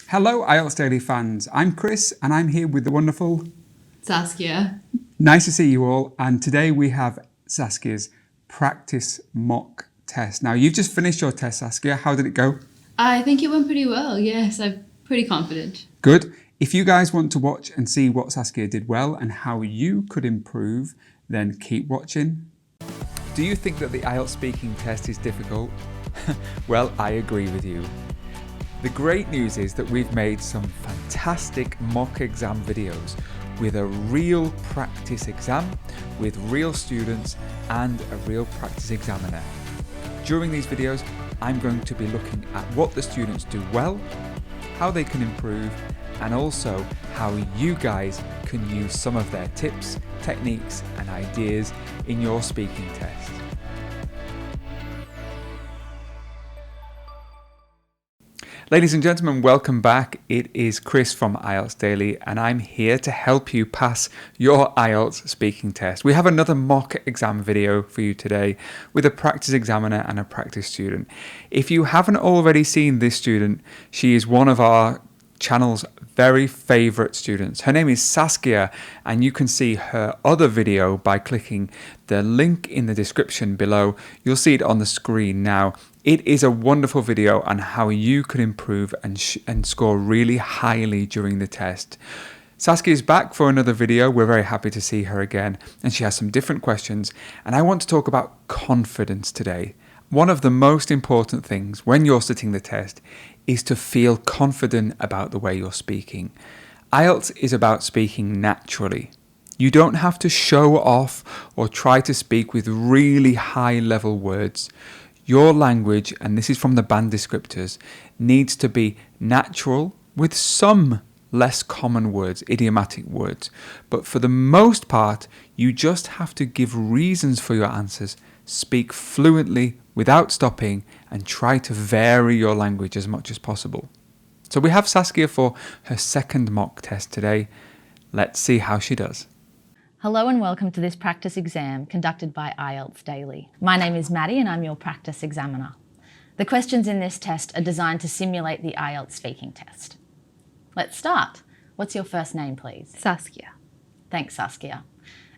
Hello IELTS Daily fans, I'm Chris and I'm here with the wonderful Saskia. Nice to see you all, and today we have Saskia's practice mock test. Now you've just finished your test, Saskia. How did it go? I think it went pretty well, yes. I'm pretty confident. Good. If you guys want to watch and see what Saskia did well and how you could improve, then keep watching. Do you think that the IELTS speaking test is difficult? Well, I agree with you. The great news is that we've made some fantastic mock exam videos with a real practice exam, with real students and a real practice examiner. During these videos, I'm going to be looking at what the students do well, how they can improve, and also how you guys can use some of their tips, techniques and ideas in your speaking test. Ladies and gentlemen, welcome back. It is Chris from IELTS Daily and I'm here to help you pass your IELTS speaking test. We have another mock exam video for you today with a practice examiner and a practice student. If you haven't already seen this student, she is one of our channel's very favourite students. Her name is Saskia and you can see her other video by clicking the link in the description below. You'll see it on the screen now. It is a wonderful video on how you can improve and score really highly during the test. Saskia is back for another video. We're very happy to see her again and she has some different questions, and I want to talk about confidence today. One of the most important things when you're sitting the test is to feel confident about the way you're speaking. IELTS is about speaking naturally. You don't have to show off or try to speak with really high level words. Your language, and this is from the band descriptors, needs to be natural with some less common words, idiomatic words. But for the most part, you just have to give reasons for your answers, speak fluently without stopping, and try to vary your language as much as possible. So we have Saskia for her second mock test today. Let's see how she does. Hello and welcome to this practice exam conducted by IELTS Daily. My name is Maddie and I'm your practice examiner. The questions in this test are designed to simulate the IELTS speaking test. Let's start. What's your first name, please? Saskia. Thanks, Saskia.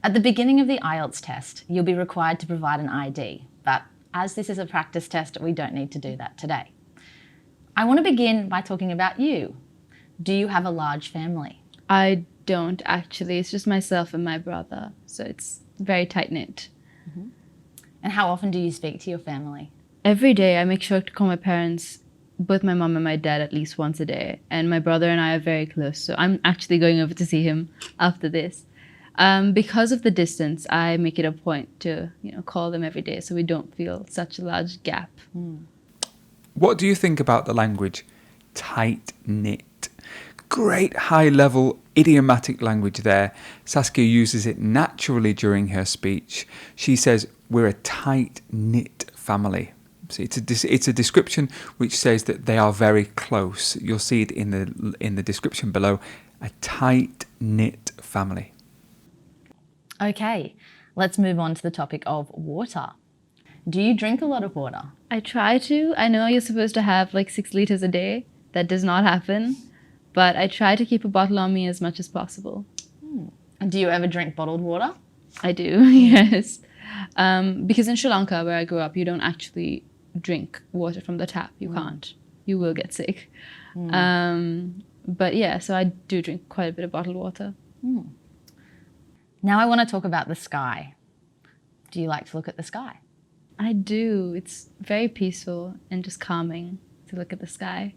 At the beginning of the IELTS test, you'll be required to provide an ID, but as this is a practice test, we don't need to do that today. I want to begin by talking about you. Do you have a large family? I don't actually. It's just myself and my brother, so it's very tight-knit. Mm-hmm. And how often do you speak to your family? Every day I make sure to call my parents, both my mom and my dad, at least once a day, and my brother and I are very close, so I'm actually going over to see him after this. Because of the distance, I make it a point to call them every day so we don't feel such a large gap. What do you think about the language tight-knit? Great high-level idiomatic language there. Saskia uses it naturally during her speech. She says, we're a tight-knit family. So it's a description which says that they are very close. You'll see it in the description below. A tight-knit family. Okay, let's move on to the topic of water. Do you drink a lot of water? I try to. I know you're supposed to have like 6 liters a day. That does not happen. But I try to keep a bottle on me as much as possible. And do you ever drink bottled water? I do, yes. Because in Sri Lanka, where I grew up, you don't actually drink water from the tap. You can't. You will get sick. But yeah, so I do drink quite a bit of bottled water. Now I want to talk about the sky. Do you like to look at the sky? I do. It's very peaceful and just calming to look at the sky.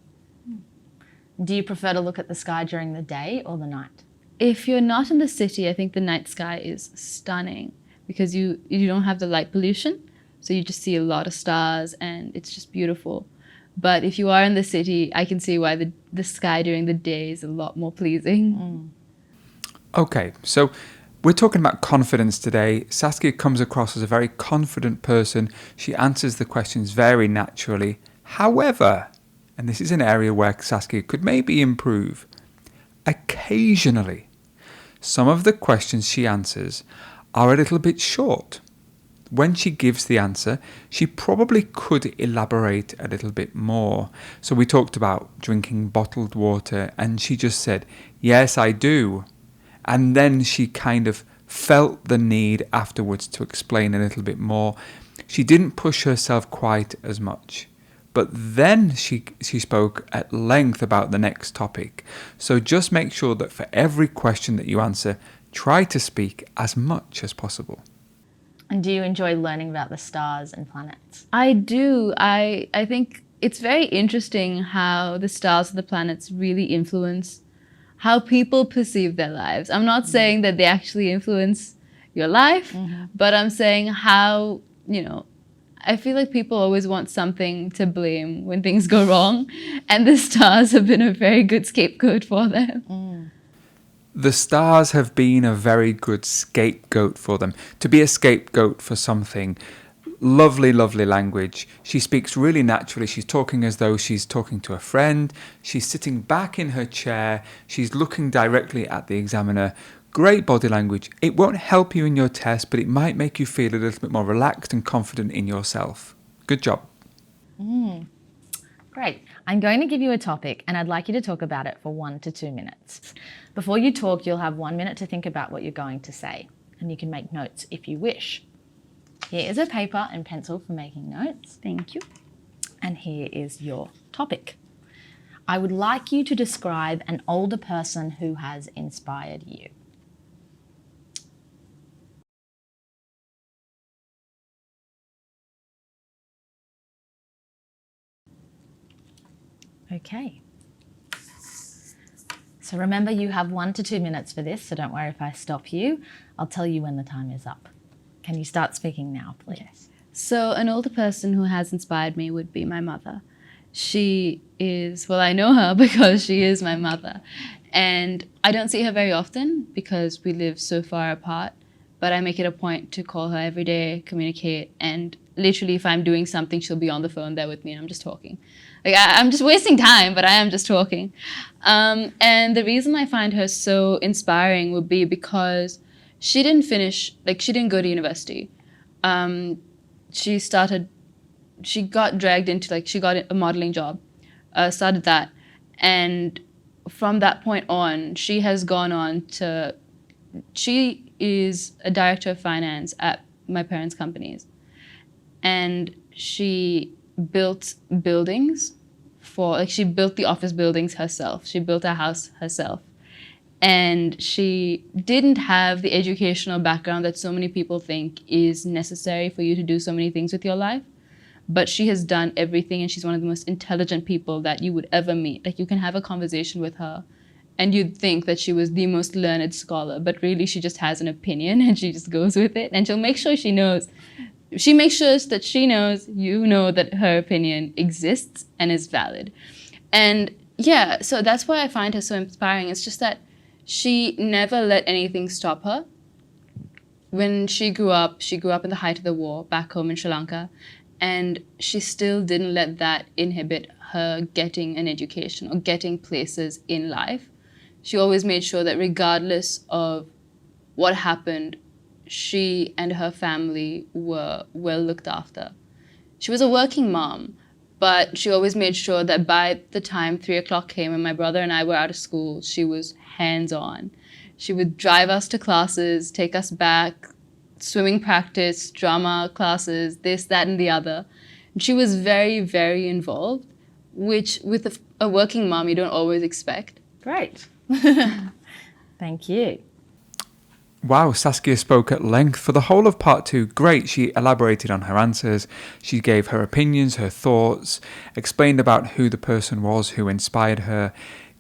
Do you prefer to look at the sky during the day or the night? If you're not in the city, I think the night sky is stunning because you don't have the light pollution, so you just see a lot of stars and it's just beautiful. But if you are in the city, I can see why the sky during the day is a lot more pleasing. Okay, so we're talking about confidence today. Saskia comes across as a very confident person. She answers the questions very naturally. However, and this is an area where Saskia could maybe improve, occasionally some of the questions she answers are a little bit short. when she gives the answer, she probably could elaborate a little bit more. So we talked about drinking bottled water, and she just said, "Yes, I do." And then she kind of felt the need afterwards to explain a little bit more. She didn't push herself quite as much. But then she spoke at length about the next topic. So just make sure that for every question that you answer, try to speak as much as possible. And do you enjoy learning about the stars and planets? I do. I think it's very interesting how the stars and the planets really influence how people perceive their lives. I'm not saying that they actually influence your life, but I'm saying how, I feel like people always want something to blame when things go wrong, and the stars have been a very good scapegoat for them. The stars have been a very good scapegoat for them. To be a scapegoat for something. Lovely, lovely language. She speaks really naturally. She's talking as though she's talking to a friend. She's sitting back in her chair. She's looking directly at the examiner. Great body language. It won't help you in your test, but it might make you feel a little bit more relaxed and confident in yourself. Good job. Great. I'm going to give you a topic and I'd like you to talk about it for 1 to 2 minutes. Before you talk, you'll have 1 minute to think about what you're going to say, and you can make notes if you wish. Here is a paper and pencil for making notes. Thank you. And here is your topic. I would like you to describe an older person who has inspired you. Okay. So remember, you have 1 to 2 minutes for this, so don't worry if I stop you. I'll tell you when the time is up. Can you start speaking now, please? Yes. So an older person who has inspired me would be my mother. She is, well, I know her because she is my mother. And I don't see her very often because we live so far apart, but I make it a point to call her every day, communicate, and literally if I'm doing something, she'll be on the phone there with me and I'm just talking. Like I'm just wasting time, but I am just talking. And the reason I find her so inspiring would be because she didn't go to university. She got dragged into, she got a modeling job, started that. And from that point on, she has gone on to, she is a director of finance at my parents' companies. And she built buildings she built the office buildings herself. She built a house herself. And she didn't have the educational background that so many people think is necessary for you to do so many things with your life. But she has done everything, and she's one of the most intelligent people that you would ever meet. Like, you can have a conversation with her, and you'd think that she was the most learned scholar, but really she just has an opinion, and she just goes with it, and she'll make sure she knows. She makes sure that she knows you know that her opinion exists and is valid. And yeah, so that's why I find her so inspiring. It's just that she never let anything stop her. When she grew up in the height of the war back home in Sri Lanka, and she still didn't let that inhibit her getting an education or getting places in life. She always made sure that regardless of what happened, she and her family were well looked after. She was a working mom, but she always made sure that by the time 3 o'clock came and my brother and I were out of school, she was hands-on. She would drive us to classes, take us back, swimming practice, drama classes, this, that, and the other. And she was very, very involved, which with a working mom you don't always expect. Great. Thank you. Wow, Saskia spoke at length for the whole of part 2. Great, she elaborated on her answers, she gave her opinions, her thoughts, explained about who the person was who inspired her,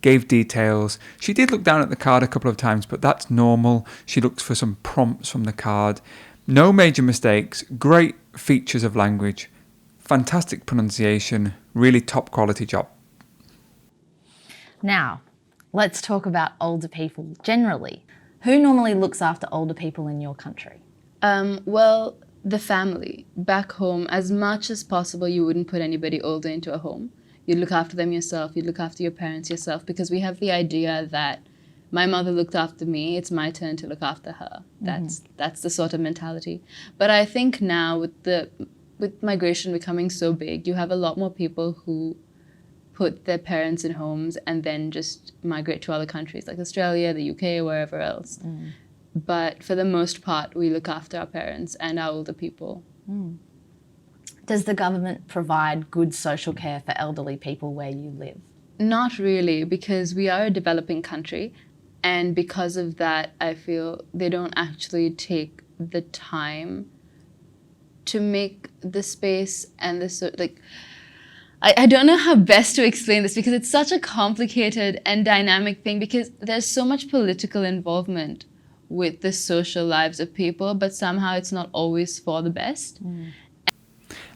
gave details. She did look down at the card a couple of times, but that's normal. She looked for some prompts from the card. No major mistakes, great features of language, fantastic pronunciation, really top quality job. Now, let's talk about older people generally. Who normally looks after older people in your country? Well, the family. Back home, as much as possible, you wouldn't put anybody older into a home. You'd look after them yourself. You'd look after your parents yourself, because we have the idea that my mother looked after me, it's my turn to look after her. That's the sort of mentality. But I think now with migration becoming so big, you have a lot more people who put their parents in homes and then just migrate to other countries like Australia, the UK, wherever else. But for the most part, we look after our parents and our older people. Does the government provide good social care for elderly people where you live? Not really, because we are a developing country. And because of that, I feel they don't actually take the time to make the space and I don't know how best to explain this because it's such a complicated and dynamic thing because there's so much political involvement with the social lives of people, but somehow it's not always for the best.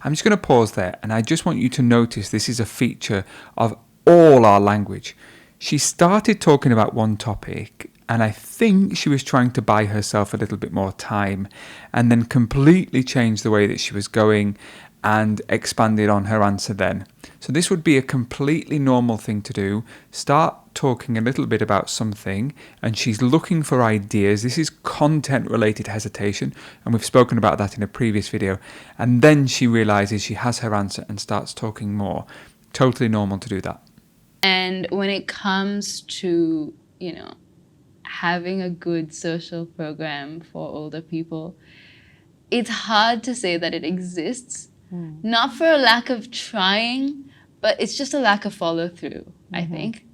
I'm just going to pause there, and I just want you to notice this is a feature of all our language. She started talking about one topic, and I think she was trying to buy herself a little bit more time, and then completely changed the way that she was going and expanded on her answer then. So this would be a completely normal thing to do. Start talking a little bit about something, and she's looking for ideas. This is content-related hesitation, and we've spoken about that in a previous video. And then she realizes she has her answer and starts talking more. Totally normal to do that. And when it comes to, having a good social program for older people, it's hard to say that it exists. Not for a lack of trying, but it's just a lack of follow-through, I think.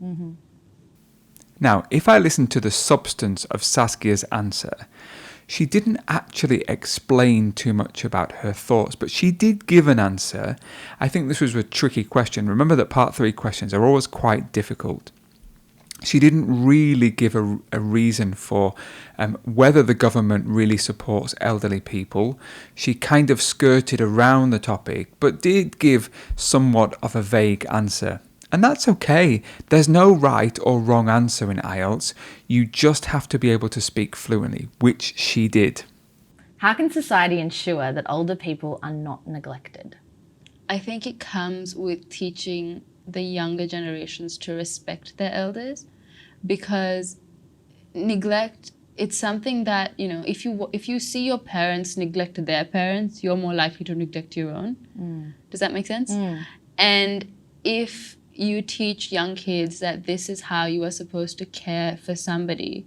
Now, if I listen to the substance of Saskia's answer, she didn't actually explain too much about her thoughts, but she did give an answer. I think this was a tricky question. Remember that part 3 questions are always quite difficult. She didn't really give a reason for whether the government really supports elderly people. She kind of skirted around the topic, but did give somewhat of a vague answer. And that's okay. There's no right or wrong answer in IELTS. You just have to be able to speak fluently, which she did. How can society ensure that older people are not neglected? I think it comes with teaching the younger generations to respect their elders, because neglect, it's something that, if you see your parents neglect their parents, you're more likely to neglect your own. Does that make sense? And if you teach young kids that this is how you are supposed to care for somebody,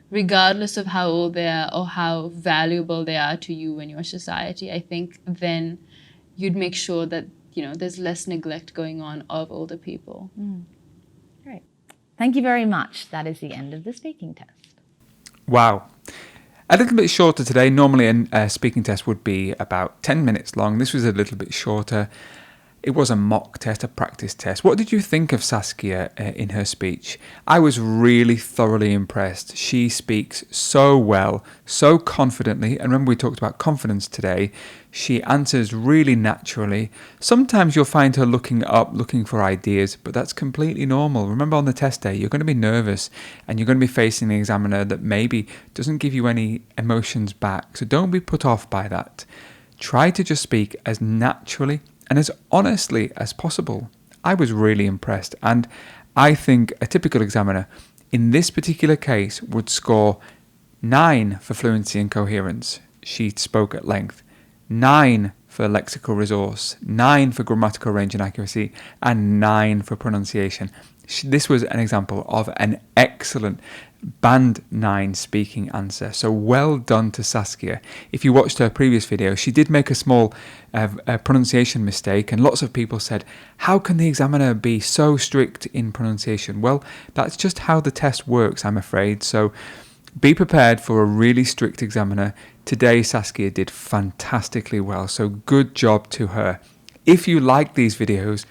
regardless of how old they are or how valuable they are to you and your society, I think then you'd make sure that there's less neglect going on of older people. Great. Thank you very much. That is the end of the speaking test. Wow. A little bit shorter today. Normally a speaking test would be about 10 minutes long. This was a little bit shorter. It was a mock test, a practice test. What did you think of Saskia in her speech? I was really thoroughly impressed. She speaks so well, so confidently. And remember we talked about confidence today. She answers really naturally. Sometimes you'll find her looking up, looking for ideas, but that's completely normal. Remember on the test day, you're going to be nervous and you're going to be facing the examiner that maybe doesn't give you any emotions back. So don't be put off by that. Try to just speak as naturally and as honestly as possible. I was really impressed, and I think a typical examiner in this particular case would score 9 for fluency and coherence. She spoke at length. 9 for lexical resource, 9 for grammatical range and accuracy, and 9 for pronunciation. This was an example of an excellent band 9 speaking answer. So well done to Saskia. If you watched her previous video, she did make a small pronunciation mistake, and lots of people said, how can the examiner be so strict in pronunciation? Well, that's just how the test works, I'm afraid. So be prepared for a really strict examiner. Today, Saskia did fantastically well, so good job to her. If you like these videos,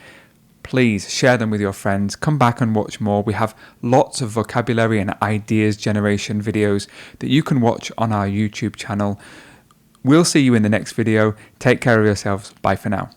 please share them with your friends. Come back and watch more. We have lots of vocabulary and ideas generation videos that you can watch on our YouTube channel. We'll see you in the next video. Take care of yourselves. Bye for now.